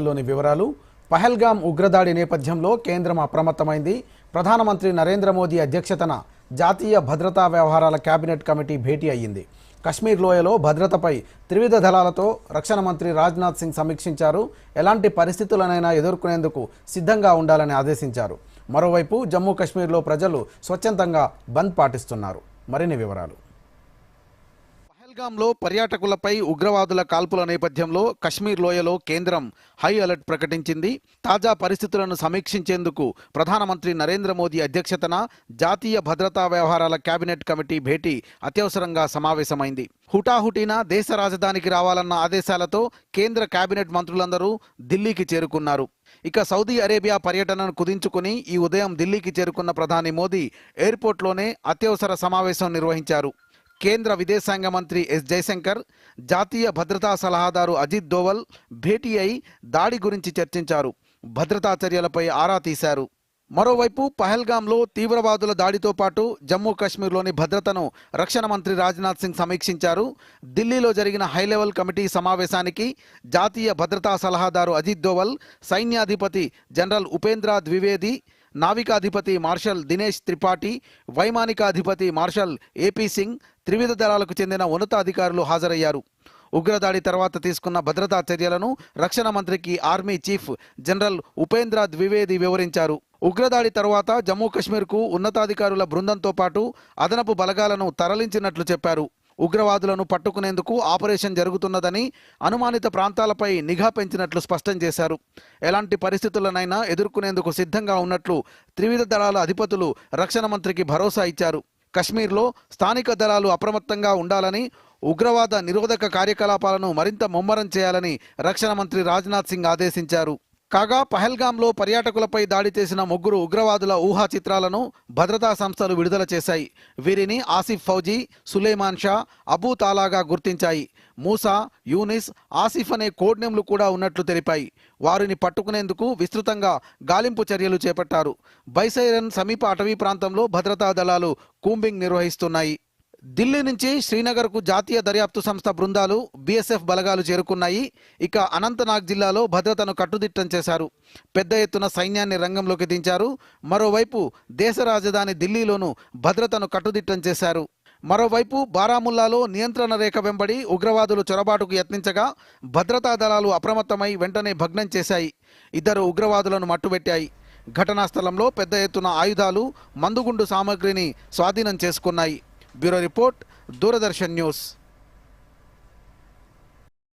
లోని వివరాలు. పహల్గామ్ ఉగ్రదాడి నేపథ్యంలో కేంద్రం అప్రమత్తమైంది. ప్రధానమంత్రి నరేంద్ర మోదీ అధ్యక్షతన జాతీయ భద్రతా వ్యవహారాల కేబినెట్ కమిటీ భేటీ అయ్యింది. కశ్మీర్ లోయలో భద్రతపై త్రివిధ దళాలతో రక్షణ మంత్రి రాజ్నాథ్ సింగ్ సమీక్షించారు. ఎలాంటి పరిస్థితులనైనా ఎదుర్కొనేందుకు సిద్ధంగా ఉండాలని ఆదేశించారు. మరోవైపు జమ్మూ కాశ్మీర్లో ప్రజలు స్వచ్ఛందంగా బంద్ పాటిస్తున్నారు. మరిన్ని వివరాలు. పహల్గామ్లో పర్యాటకులపై ఉగ్రవాదుల కాల్పుల నేపథ్యంలో కశ్మీర్ లోయలో కేంద్రం హై అలర్ట్ ప్రకటించింది. తాజా పరిస్థితులను సమీక్షించేందుకు ప్రధానమంత్రి నరేంద్ర మోదీ అధ్యక్షతన జాతీయ భద్రతా వ్యవహారాల కేబినెట్ కమిటీ భేటీ అత్యవసరంగా సమావేశమైంది. హుటాహుటిన దేశ రాజధానికి రావాలన్న ఆదేశాలతో కేంద్ర కేబినెట్ మంత్రులందరూ ఢిల్లీకి చేరుకున్నారు. ఇక సౌదీ అరేబియా పర్యటనను కుదించుకుని ఈ ఉదయం ఢిల్లీకి చేరుకున్న ప్రధాని మోదీ ఎయిర్పోర్ట్లోనే అత్యవసర సమావేశం నిర్వహించారు. కేంద్ర విదేశాంగ మంత్రి ఎస్ జయశంకర్, జాతీయ భద్రతా సలహాదారు అజిత్ దోవల్ భేటీ అయి దాడి గురించి చర్చించారు. భద్రతా చర్యలపై ఆరా తీశారు. మరోవైపు పహల్గామ్లో తీవ్రవాదుల దాడితో పాటు జమ్మూ కాశ్మీర్లోని భద్రతను రక్షణ మంత్రి రాజ్నాథ్ సింగ్ సమీక్షించారు. ఢిల్లీలో జరిగిన హైలెవెల్ కమిటీ సమావేశానికి జాతీయ భద్రతా సలహాదారు అజిత్ దోవల్, సైన్యాధిపతి జనరల్ ఉపేంద్ర ద్వివేది, నావికాధిపతి మార్షల్ దినేష్ త్రిపాఠి, వైమానికాధిపతి మార్షల్ ఏపీ సింగ్, త్రివిధ దళాలకు చెందిన ఉన్నతాధికారులు హాజరయ్యారు. ఉగ్రదాడి తర్వాత తీసుకున్న భద్రతా చర్యలను రక్షణ మంత్రికి army chief general Upendra Dwivedi వివరించారు. ఉగ్రదాడి తర్వాత జమ్మూ కాశ్మీర్కు ఉన్నతాధికారుల బృందంతో పాటు అదనపు బలగాలను తరలించినట్లు చెప్పారు. ఉగ్రవాదులను పట్టుకునేందుకు ఆపరేషన్ జరుగుతున్నదని, అనుమానిత ప్రాంతాలపై నిఘా పెంచినట్లు స్పష్టం చేశారు. ఎలాంటి పరిస్థితులనైనా ఎదుర్కొనేందుకు సిద్ధంగా ఉన్నట్లు త్రివిధ దళాల అధిపతులు రక్షణ మంత్రికి భరోసా ఇచ్చారు. కశ్మీర్లో స్థానిక దళాలు అప్రమత్తంగా ఉండాలని, ఉగ్రవాద నిరోధక కార్యకలాపాలను మరింత ముమ్మరం చేయాలని రక్షణ మంత్రి రాజ్నాథ్ సింగ్ ఆదేశించారు. కాగా పహల్గామ్లో పర్యాటకులపై దాడి చేసిన 3 ఉగ్రవాదుల ఊహా చిత్రాలను భద్రతా సంస్థలు విడుదల చేశాయి. వీరిని ఆసిఫ్ ఫౌజీ, సులేమాన్ షా, అబూ తాలాగా గుర్తించాయి. మూసా, యూనిస్, ఆసిఫ్ అనే కోడ్ నేమ్లు కూడా ఉన్నట్లు తెలిపాయి. వారిని పట్టుకునేందుకు విస్తృతంగా గాలింపు చర్యలు చేపట్టారు. బైసైరన్ సమీప అటవీ ప్రాంతంలో భద్రతా దళాలు కూంబింగ్ నిర్వహిస్తున్నాయి. ఢిల్లీ నుంచి శ్రీనగర్కు జాతీయ దర్యాప్తు సంస్థ బృందాలు, బీఎస్ఎఫ్ బలగాలు చేరుకున్నాయి. ఇక అనంతనాగ్ జిల్లాలో భద్రతను కట్టుదిట్టం చేశారు. పెద్ద ఎత్తున సైన్యాన్ని రంగంలోకి దించారు. మరోవైపు దేశ రాజధాని ఢిల్లీలోనూ భద్రతను కట్టుదిట్టం చేశారు. మరోవైపు బారాముల్లాలో నియంత్రణ రేఖ వెంబడి ఉగ్రవాదులు చొరబాటుకు యత్నించగా భద్రతా దళాలు అప్రమత్తమై వెంటనే భగ్నం చేశాయి. 2 ఉగ్రవాదులను మట్టుబెట్టాయి. ఘటనా స్థలంలో పెద్ద ఎత్తున ఆయుధాలు, మందుగుండు సామగ్రిని స్వాధీనం చేసుకున్నాయి. Bureau report, Doordarshan news.